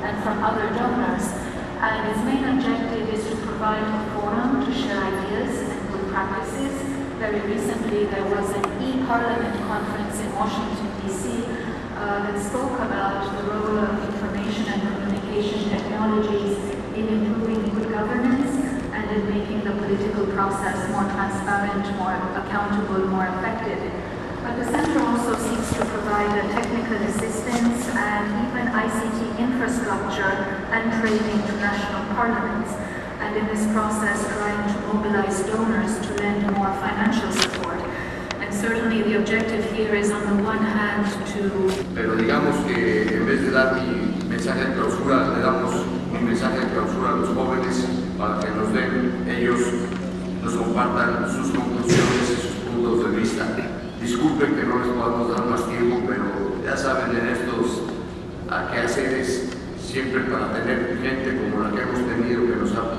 and from other donors. And its main objective is to provide a forum to share ideas and good practices. Very recently, there was an e-Parliament conference in Washington, D.C. That spoke about the role of information and communication technologies in improving good governance and in making the political process more transparent, more accountable, more effective. But the Center also seeks to provide technical assistance and even ICT infrastructure and training to national parliaments, and in this process trying to mobilize donors to lend more financial support. And certainly the objective here is on the one hand to... Pero digamos que en vez de dar mi mensaje de clausura, le damos mi mensaje de clausura a los jóvenes para que nos den, ellos nos compartan sus conclusiones y sus puntos de vista. Disculpen que no les podamos dar más tiempo, pero ya saben, en estos quehaceres, siempre para tener gente como la que hemos tenido, que nos ha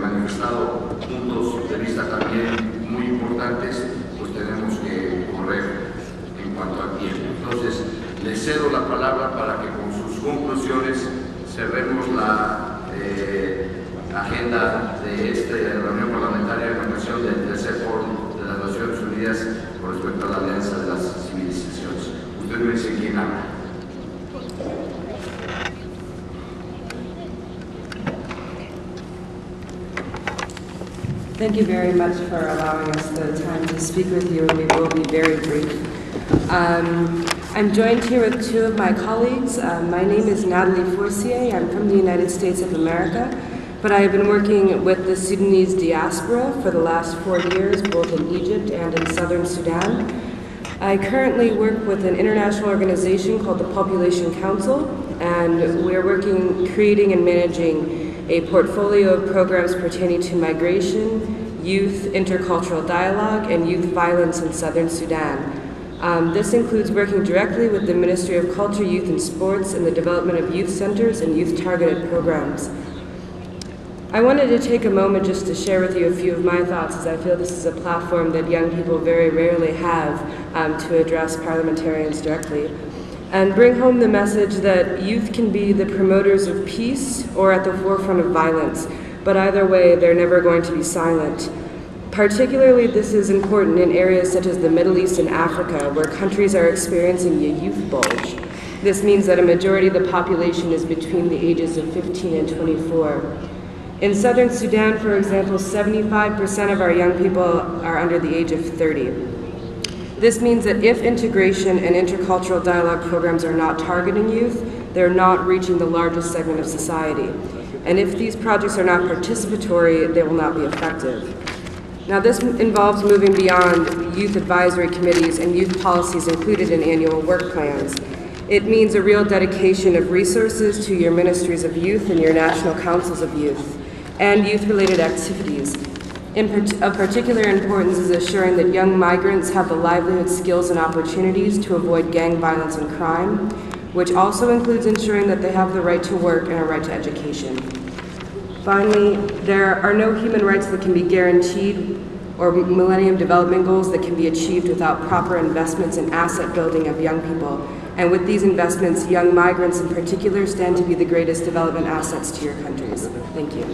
manifestado puntos de vista también muy importantes, pues tenemos que correr en cuanto al tiempo. Entonces, les cedo la palabra para que con sus conclusiones cerremos la agenda de esta reunión parlamentaria en ocasión del tercer foro de las Naciones Unidas con respecto a la Alianza de las Civilizaciones. Usted me dice quién habla. Thank you very much for allowing us the time to speak with you, and we will be very brief. I'm joined here with two of my colleagues. My name is Natalie. I'm from the United States of America, but I have been working with the Sudanese diaspora for the last 4 years, both in Egypt and in southern Sudan. I currently work with an international organization called the Population Council, and we're creating and managing a portfolio of programs pertaining to migration, youth, intercultural dialogue, and youth violence in southern Sudan. This includes working directly with the Ministry of Culture, Youth and Sports in the development of youth centers and youth-targeted programs. I wanted to take a moment just to share with you a few of my thoughts, as I feel this is a platform that young people very rarely have to address parliamentarians directly, and bring home the message that youth can be the promoters of peace or at the forefront of violence, but either way, they're never going to be silent. Particularly, this is important in areas such as the Middle East and Africa, where countries are experiencing a youth bulge. This means that a majority of the population is between the ages of 15 and 24. In southern Sudan, for example, 75% of our young people are under the age of 30. This means that if integration and intercultural dialogue programs are not targeting youth, they're not reaching the largest segment of society. And if these projects are not participatory, they will not be effective. Now, this involves moving beyond youth advisory committees and youth policies included in annual work plans. It means a real dedication of resources to your ministries of youth and your national councils of youth, and youth-related activities. Of particular importance is assuring that young migrants have the livelihood, skills, and opportunities to avoid gang violence and crime, which also includes ensuring that they have the right to work and a right to education. Finally, there are no human rights that can be guaranteed or Millennium Development Goals that can be achieved without proper investments in asset building of young people. And with these investments, young migrants in particular stand to be the greatest development assets to your countries. Thank you.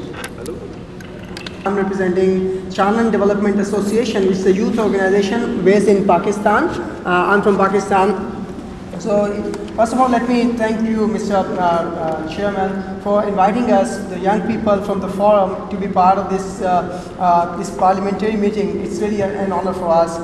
I'm representing Chanan Development Association, which is a youth organization based in Pakistan. I'm from Pakistan. So, first of all, let me thank you, Mr. Chairman, for inviting us, the young people from the forum, to be part of this, this parliamentary meeting. It's really an honor for us.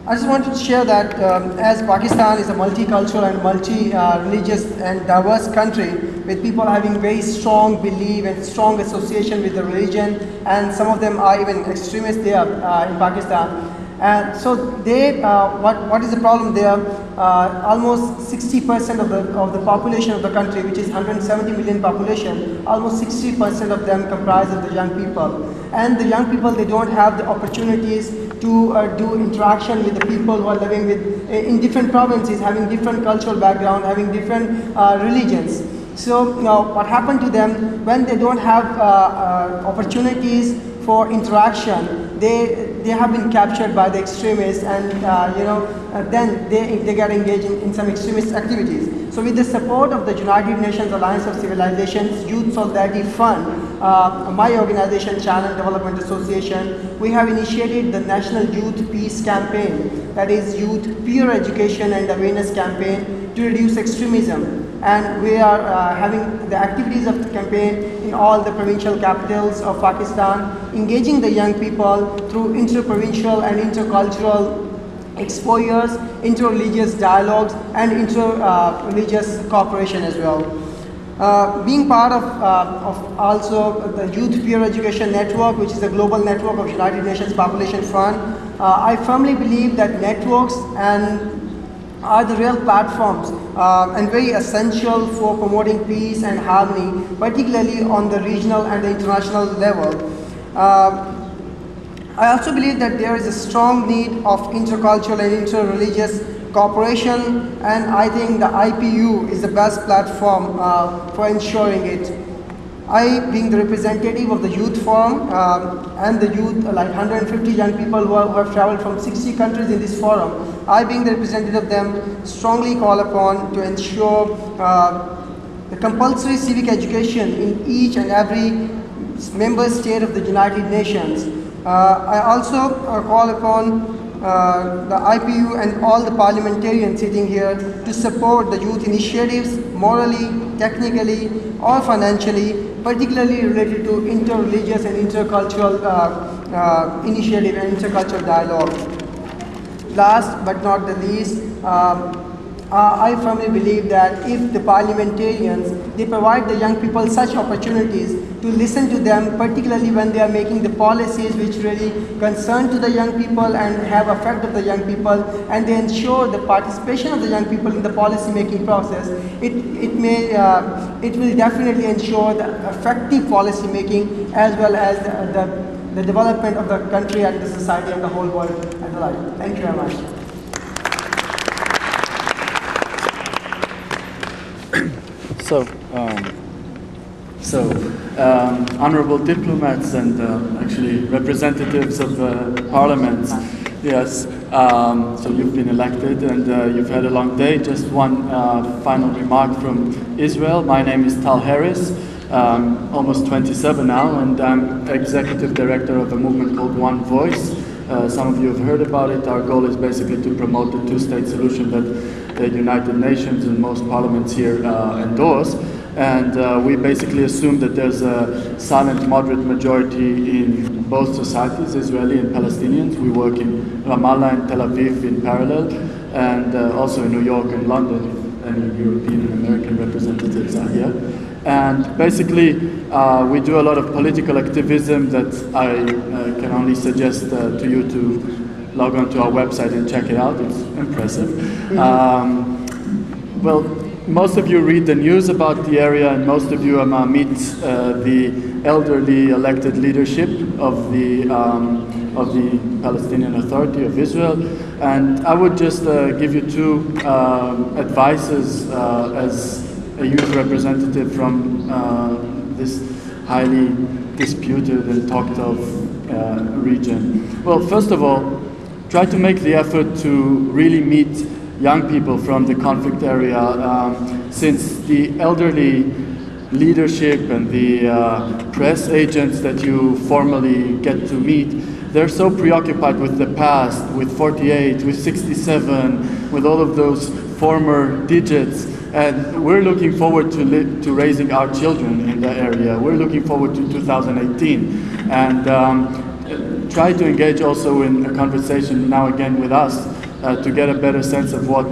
I just wanted to share that as Pakistan is a multicultural and multi-religious and diverse country, with people having very strong belief and strong association with the religion, and some of them are even extremists there in Pakistan. And so they, what is the problem there? Almost 60% of the population of the country, which is 170 million population, almost 60% of them comprise of the young people. And the young people, they don't have the opportunities to do interaction with the people who are living with, in different provinces, having different cultural background, having different religions. So what happened to them when they don't have opportunities for interaction? They they have been captured by the extremists, and then they get engaged in some extremist activities. So with the support of the United Nations Alliance of Civilizations Youth Solidarity Fund, my organization, Chanan Development Association, we have initiated the National Youth Peace Campaign, that is Youth Peer Education and Awareness Campaign to reduce extremism. And we are having the activities of the campaign in all the provincial capitals of Pakistan, engaging the young people through inter-provincial and intercultural exposures, inter-religious dialogues, and inter-religious cooperation as well. Being part of also the Youth Peer Education Network, which is a global network of United Nations Population Fund, I firmly believe that networks are the real platforms and very essential for promoting peace and harmony, particularly on the regional and the international level. I also believe that there is a strong need of intercultural and inter-religious cooperation, and I think the IPU is the best platform for ensuring it. I, being the representative of the Youth Forum and the youth, like 150 young people who have traveled from 60 countries in this forum, I, being the representative of them, strongly call upon to ensure the compulsory civic education in each and every member state of the United Nations. I also call upon the IPU and all the parliamentarians sitting here to support the youth initiatives morally, technically, or financially, particularly related to inter-religious and intercultural initiative and intercultural dialogue. Last but not the least, I firmly believe that if the parliamentarians, they provide the young people such opportunities to listen to them, particularly when they are making the policies which really concern to the young people and have effect of the young people, and they ensure the participation of the young people in the policy making process, it will definitely ensure the effective policy making as well as the development of the country and the society and the whole world and the like. Thank you very much. Honorable diplomats and actually representatives of parliaments, yes, so you've been elected and you've had a long day. Just one final remark from Israel. My name is Tal Harris, almost 27 now, and I'm executive director of a movement called One Voice. Some of you have heard about it. Our goal is basically to promote the two-state solution that the United Nations and most parliaments here endorse. And we basically assume that there's a silent moderate majority in both societies, Israeli and Palestinians. We work in Ramallah and Tel Aviv in parallel, and also in New York and London, if any European and American representatives are here. And basically, we do a lot of political activism that I can only suggest to you to log on to our website and check it out. It's impressive. Well, most of you read the news about the area, and most of you meet the elderly elected leadership of the Palestinian Authority of Israel. And I would just give you two advices as a youth representative from this highly disputed and talked of region. Well, first of all, try to make the effort to really meet young people from the conflict area, since the elderly leadership and the press agents that you formally get to meet, they're so preoccupied with the past, with 48, with 67, with all of those former digits. And we're looking forward to raising our children in the area. We're looking forward to 2018. And try to engage also in a conversation now again with us to get a better sense of what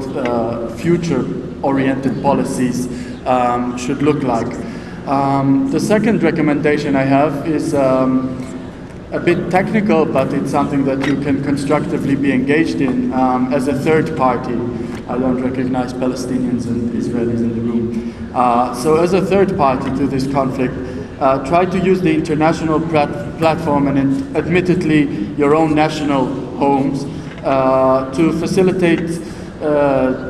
future-oriented policies should look like. The second recommendation I have is a bit technical, but it's something that you can constructively be engaged in as a third party. I don't recognize Palestinians and Israelis in the room. So as a third party to this conflict, try to use the international platform and admittedly your own national homes to facilitate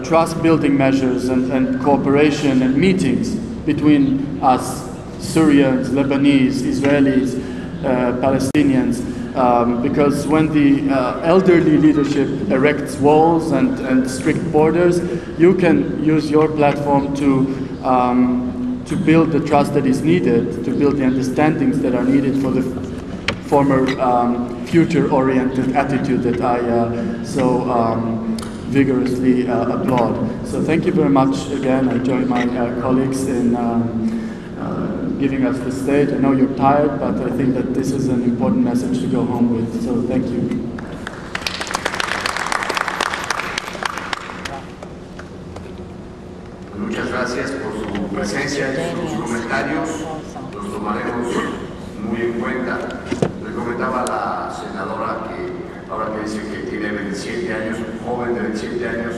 trust-building measures and cooperation and meetings between us, Syrians, Lebanese, Israelis, Palestinians, because when the elderly leadership erects walls and strict borders, you can use your platform to build the trust that is needed, to build the understandings that are needed for the former future-oriented attitude that I so vigorously applaud. So thank you very much again. I join my colleagues in giving us the stage. I know you're tired, but I think that this is an important message to go home with. So thank you. Muchas gracias por su presencia y sus comentarios. Los tomaremos muy en cuenta. Le comentaba a la senadora que ahora que dice que tiene 27 años, joven de 27 años,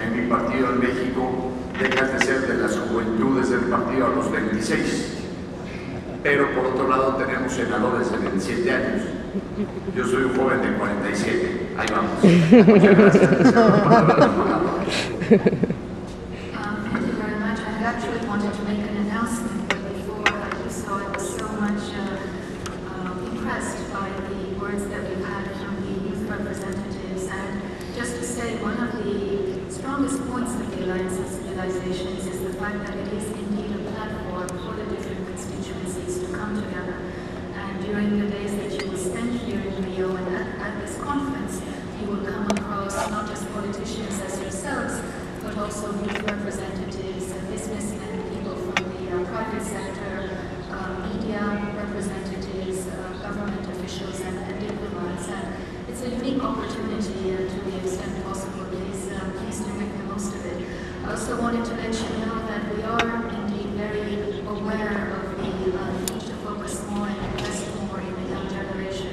en mi partido en México dejas de ser de las juventudes del partido a los 26. Pero por otro lado tenemos senadores de 27 años. Yo soy un joven de 47. Ahí vamos. Muchas gracias. Thank you very much. I had actually wanted to make an announcement, but before I do so, I was so much impressed by the words that we've had from the youth representatives. And just to say, one of the strongest points of the Alliance of Civilizations is the fact that it is indeed a platform for the different constituencies to come together. And during the days that you will spend here in Rio and at this conference, you will come across not just politicians as yourselves, but also youth representatives, businessmen, people from the private sector, media representatives, government officials, and diplomats. And it's a unique opportunity, to the extent possible. Please do make the most of it. I also wanted to let you know that we are indeed very aware of the need to focus more and invest more in the young generation.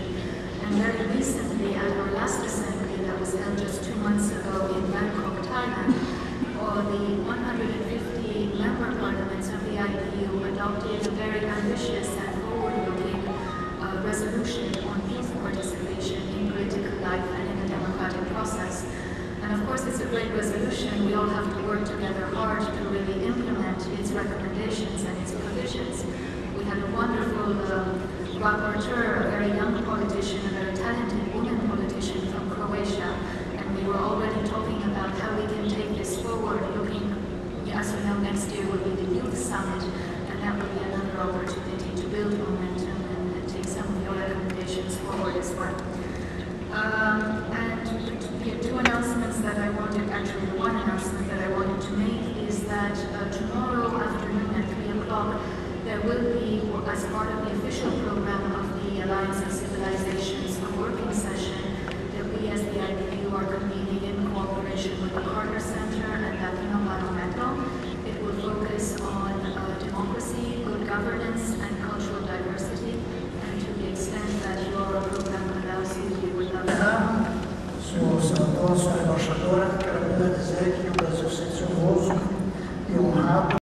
And very recently, at our last assembly that was held just 2 months ago in Bangkok, Thailand, the 150 member parliaments of the IPU adopted a very ambitious and forward-looking resolution on youth participation in political life and in the democratic process. And of course, it's a great resolution. We all have to work together hard to really implement its recommendations and its provisions. We had a wonderful rapporteur, a very young politician, a very talented woman politician from Croatia, and we were already talking about how we can take this forward, looking, as you know, next year will be the Youth Summit, and that will be another opportunity to build momentum and take some of your recommendations forward as well. And the two announcements that I wanted, actually one announcement that I wanted to make is that tomorrow afternoon at 3 o'clock, there will be, as part of the official program of the Alliance of Civilizations, a working session that we as the IPU are convening in cooperation with the Carter Center and Latino Barometro. It will focus on democracy, good governance, and cultural diversity, and to the extent that your program allows you, we would love to. Sou embaixadora, quero agradecer que o Brasil se sente honroso e honrado